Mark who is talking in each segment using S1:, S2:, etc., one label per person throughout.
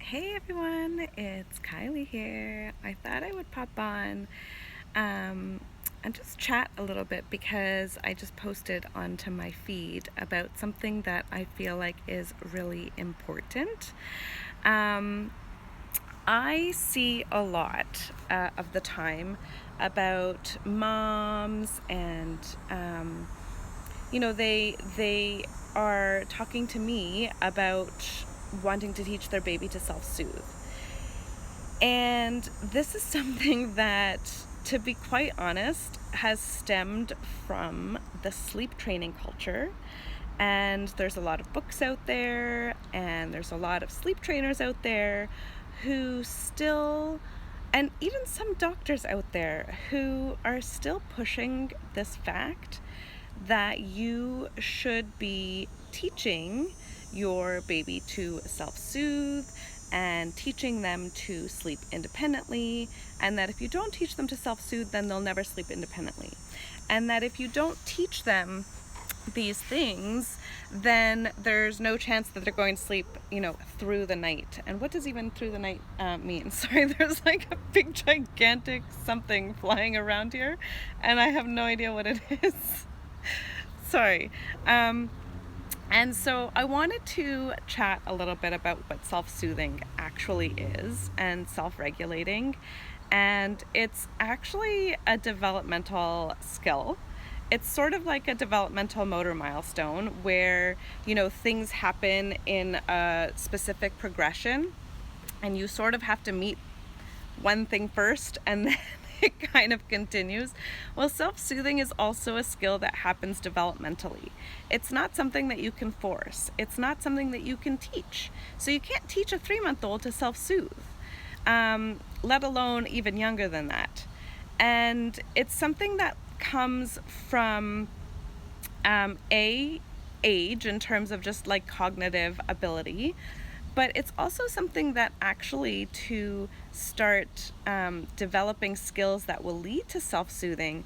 S1: Hey everyone, it's Kylie here. I thought I would pop on and just chat a little bit because I just posted onto my feed about something that I feel like is really important. Um, I see a lot of the time about moms and they are talking to me about wanting to teach their baby to self-soothe. And this is something that, to be quite honest, has stemmed from the sleep training culture. And there's a lot of books out there, and there's a lot of sleep trainers out there who still, and even some doctors out there who are still pushing this fact that you should be teaching your baby to self-soothe and teaching them to sleep independently, and that if you don't teach them to self-soothe, then they'll never sleep independently. And that if you don't teach them these things, then there's no chance that they're going to sleep, through the night. And what does even through the night mean? Sorry, there's like a big gigantic something flying around here, and I have no idea what it is. Sorry. And so I wanted to chat a little bit about what self-soothing actually is and self-regulating. And it's actually a developmental skill. It's sort of like a developmental motor milestone where, things happen in a specific progression, and you sort of have to meet one thing first and then it kind of continues. Well, self-soothing is also a skill that happens developmentally. It's not something that you can force. It's not something that you can teach. So you can't teach a 3-month-old to self-soothe, let alone even younger than that. And it's something that comes from age in terms of just like cognitive ability, but it's also something that actually to start developing skills that will lead to self-soothing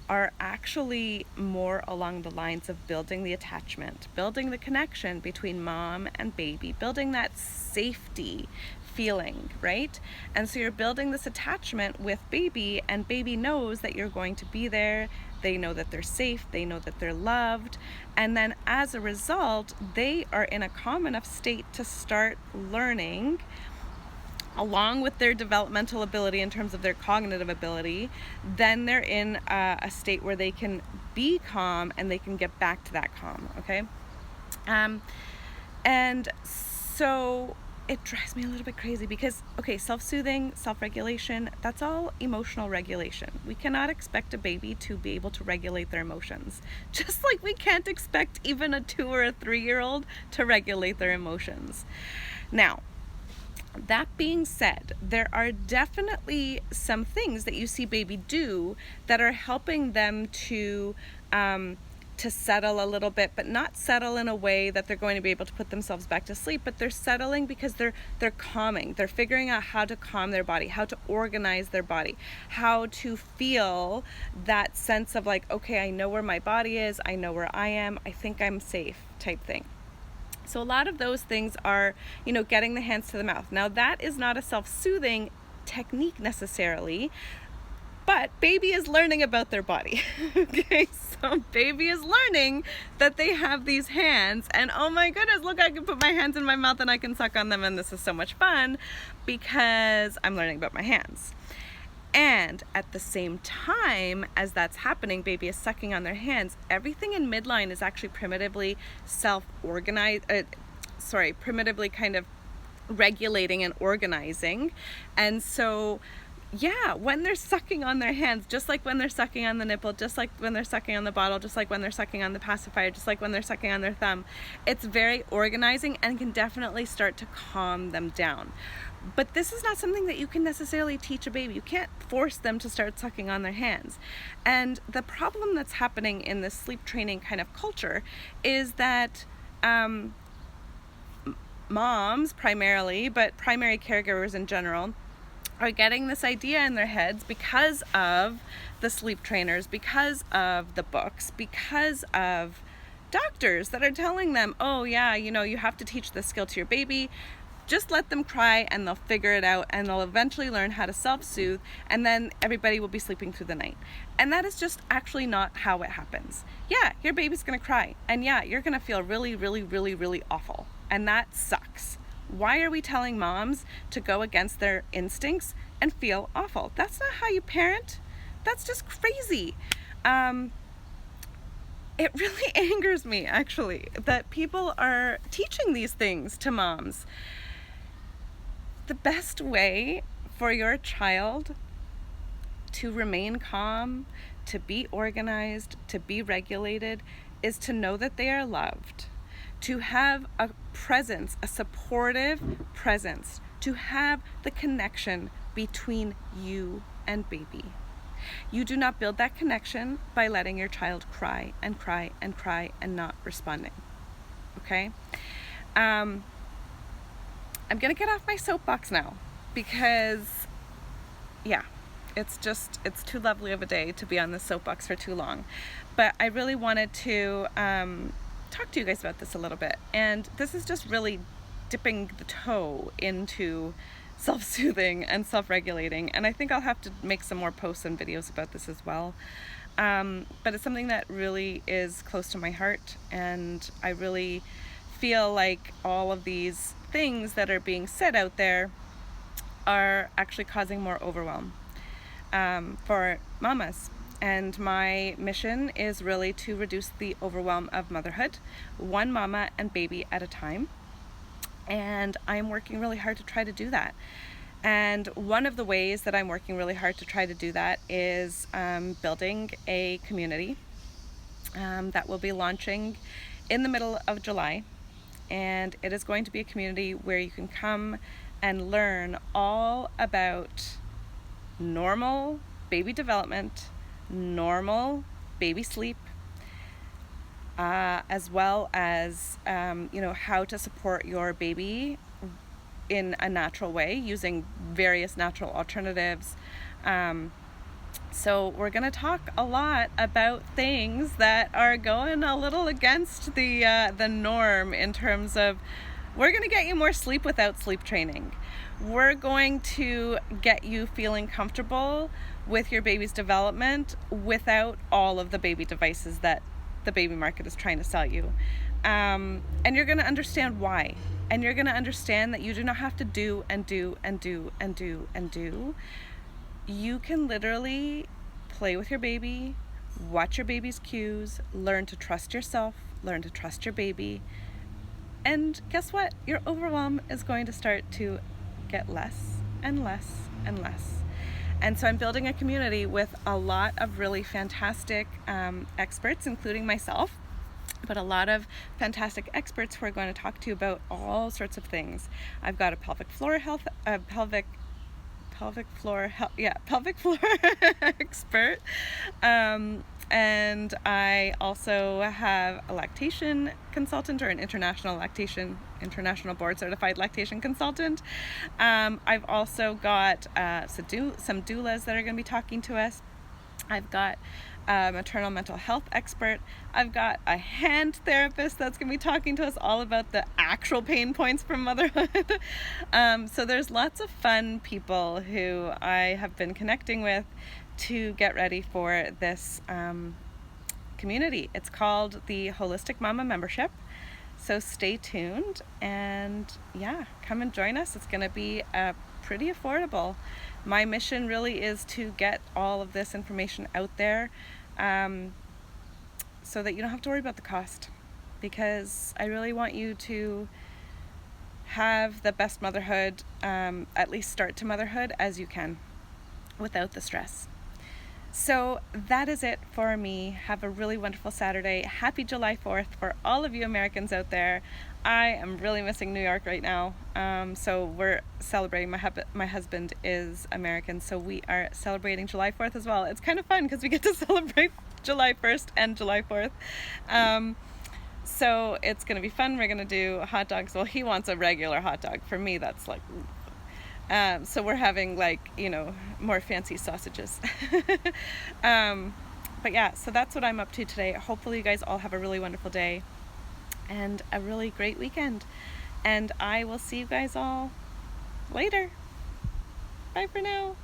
S1: are actually more along the lines of building the attachment, building the connection between mom and baby, building that safety feeling, right? And so you're building this attachment with baby, and baby knows that you're going to be there. They know that they're safe, they know that they're loved, and then as a result, they are in a calm enough state to start learning along with their developmental ability in terms of their cognitive ability. Then they're in a state where they can be calm and they can get back to that calm, okay? And so it drives me a little bit crazy because, okay, self-soothing, self-regulation, that's all emotional regulation. We cannot expect a baby to be able to regulate their emotions. Just like we can't expect even a 2 or a 3-year-old to regulate their emotions. Now, that being said, there are definitely some things that you see baby do that are helping them to settle a little bit, but not settle in a way that they're going to be able to put themselves back to sleep, but they're settling because they're calming. They're figuring out how to calm their body, how to organize their body, how to feel that sense of like, okay, I know where my body is, I know where I am, I think I'm safe type thing. So a lot of those things are, getting the hands to the mouth. Now that is not a self-soothing technique necessarily, but baby is learning about their body. Okay, so baby is learning that they have these hands, and oh my goodness, look, I can put my hands in my mouth and I can suck on them, and this is so much fun because I'm learning about my hands. And at the same time as that's happening, baby is sucking on their hands. Everything in midline is actually primitively primitively kind of regulating and organizing. And so, yeah, when they're sucking on their hands, just like when they're sucking on the nipple, just like when they're sucking on the bottle, just like when they're sucking on the pacifier, just like when they're sucking on their thumb, it's very organizing and can definitely start to calm them down. But this is not something that you can necessarily teach a baby. You can't force them to start sucking on their hands. And the problem that's happening in this sleep training kind of culture is that moms primarily, but primary caregivers in general, are getting this idea in their heads because of the sleep trainers, because of the books, because of doctors that are telling them, oh yeah, you have to teach this skill to your baby. Just let them cry and they'll figure it out, and they'll eventually learn how to self-soothe, and then everybody will be sleeping through the night. And that is just actually not how it happens. Yeah, your baby's gonna cry, and yeah, you're gonna feel really, really, really, really awful, and that sucks. Why are we telling moms to go against their instincts and feel awful? That's not how you parent. That's just crazy. It really angers me, actually, that people are teaching these things to moms. The best way for your child to remain calm, to be organized, to be regulated, is to know that they are loved, to have a presence, a supportive presence, to have the connection between you and baby. You do not build that connection by letting your child cry and cry and cry and not responding. Okay? I'm gonna get off my soapbox now because, yeah, it's too lovely of a day to be on the soapbox for too long. But I really wanted to talk to you guys about this a little bit. And this is just really dipping the toe into self-soothing and self-regulating. And I think I'll have to make some more posts and videos about this as well. But it's something that really is close to my heart. And I really feel like all of these things that are being said out there are actually causing more overwhelm for mamas. And my mission is really to reduce the overwhelm of motherhood, one mama and baby at a time. And I'm working really hard to try to do that. And one of the ways that I'm working really hard to try to do that is building a community that will be launching in the middle of July. And it is going to be a community where you can come and learn all about normal baby development, normal baby sleep, as well as how to support your baby in a natural way using various natural alternatives. So we're going to talk a lot about things that are going a little against the norm in terms of, we're going to get you more sleep without sleep training. We're going to get you feeling comfortable with your baby's development without all of the baby devices that the baby market is trying to sell you. And you're going to understand why. And you're going to understand that you do not have to do and do and do and do and do. You can literally play with your baby, watch your baby's cues, learn to trust yourself, learn to trust your baby. And guess what? Your overwhelm is going to start to get less and less and less. And so I'm building a community with a lot of really fantastic experts, including myself, but a lot of fantastic experts who are going to talk to you about all sorts of things. I've got a pelvic floor expert. And I also have a lactation consultant, or an international board certified lactation consultant. I've also got some doulas that are going to be talking to us. I've got a maternal mental health expert. I've got a hand therapist that's going to be talking to us all about the actual pain points from motherhood. So there's lots of fun people who I have been connecting with to get ready for this community. It's called the Holistic Mama Membership. So stay tuned and come and join us. It's going to be pretty affordable. My mission really is to get all of this information out there so that you don't have to worry about the cost, because I really want you to have the best motherhood, at least start to motherhood, as you can without the stress. So that is it for me. Have a really wonderful Saturday. Happy July 4th for all of you Americans out there. I am really missing New York right now. So we're celebrating. My husband is American, so we are celebrating July 4th as well. It's kind of fun because we get to celebrate July 1st and July 4th. So it's going to be fun. We're going to do hot dogs. Well, he wants a regular hot dog. For me, that's like... so we're having more fancy sausages. But yeah, so that's what I'm up to today. Hopefully you guys all have a really wonderful day and a really great weekend. And I will see you guys all later. Bye for now.